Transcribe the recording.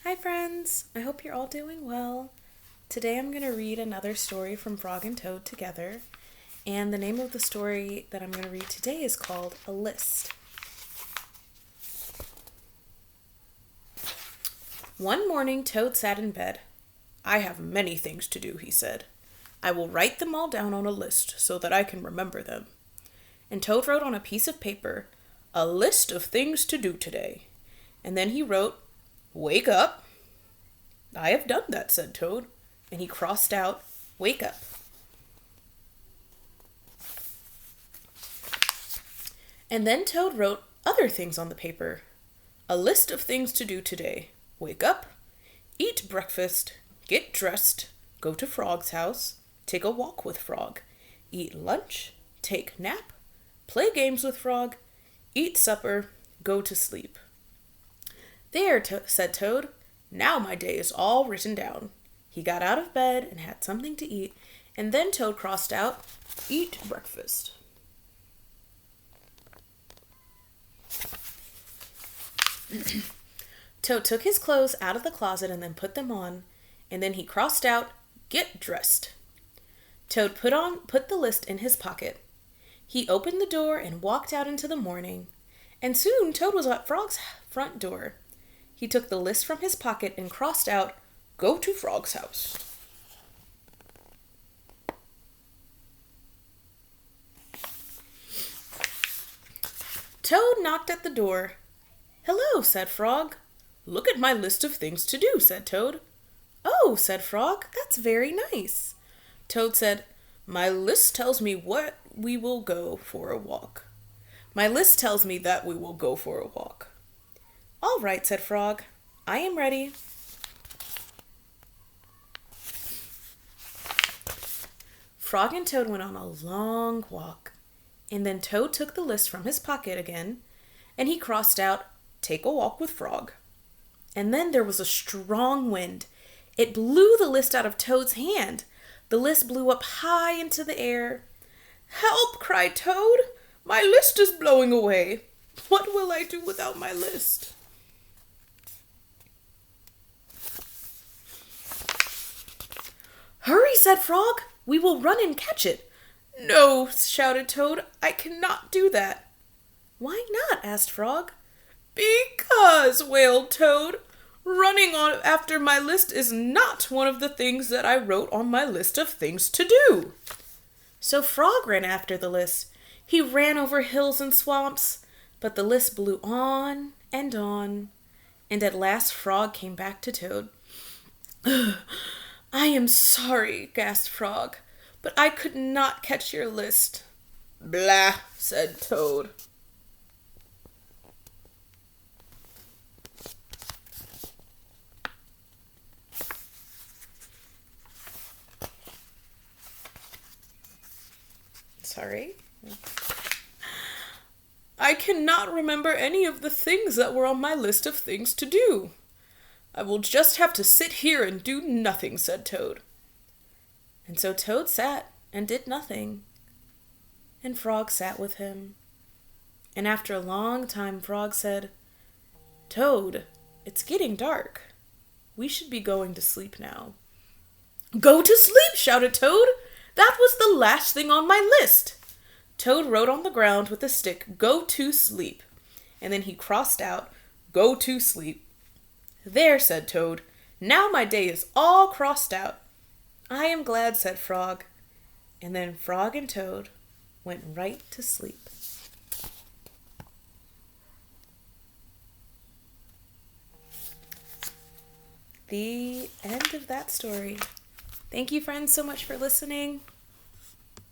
Hi, friends! I hope you're all doing well. Today I'm going to read another story from Frog and Toad together, and the name of the story that I'm going to read today is called A List. One morning, Toad sat in bed. "I have many things to do," he said. "I will write them all down on a list so that I can remember them." And Toad wrote on a piece of paper, "A list of things to do today." And then he wrote, "Wake up." "I have done that," said Toad, and he crossed out, "Wake up." And then Toad wrote other things on the paper. "A list of things to do today. Wake up, eat breakfast, get dressed, go to Frog's house, take a walk with Frog, eat lunch, take nap, play games with Frog, eat supper, go to sleep." "There," said Toad. "Now my day is all written down." He got out of bed and had something to eat, and then Toad crossed out, "Eat breakfast." Toad took his clothes out of the closet and then put them on, and then he crossed out, "Get dressed." Toad put the list in his pocket. He opened the door and walked out into the morning, and soon Toad was at Frog's front door. He took the list from his pocket and crossed out, "Go to Frog's house." Toad knocked at the door. "Hello," said Frog. "Look at my list of things to do," said Toad. "Oh," said Frog, "that's very nice." Toad said, "My list tells me what we will go for a walk. My list tells me that we will go for a walk." "All right," said Frog. "I am ready." Frog and Toad went on a long walk, and then Toad took the list from his pocket again, and he crossed out, "Take a walk with Frog." And then there was a strong wind. It blew the list out of Toad's hand. The list blew up high into the air. "Help!" cried Toad. "My list is blowing away. What will I do without my list?" "Hurry," said Frog. "We will run and catch it." "No," shouted Toad. "I cannot do that." "Why not?" asked Frog. "Because," wailed Toad, "running on after my list is not one of the things that I wrote on my list of things to do." So Frog ran after the list. He ran over hills and swamps, but the list blew on, and at last Frog came back to Toad. "I am sorry," gasped Frog, "but I could not catch your list." "Blah," said Toad. Sorry. "I cannot remember any of the things that were on my list of things to do. I will just have to sit here and do nothing," said Toad. And so Toad sat and did nothing, and Frog sat with him. And after a long time, Frog said, "Toad, it's getting dark. We should be going to sleep now." "Go to sleep!" shouted Toad. "That was the last thing on my list." Toad wrote on the ground with a stick, "Go to sleep," and then he crossed out, "Go to sleep." "There," said Toad. "Now my day is all crossed out." "I am glad," said Frog. And then Frog and Toad went right to sleep. The end of that story. Thank you, friends, so much for listening.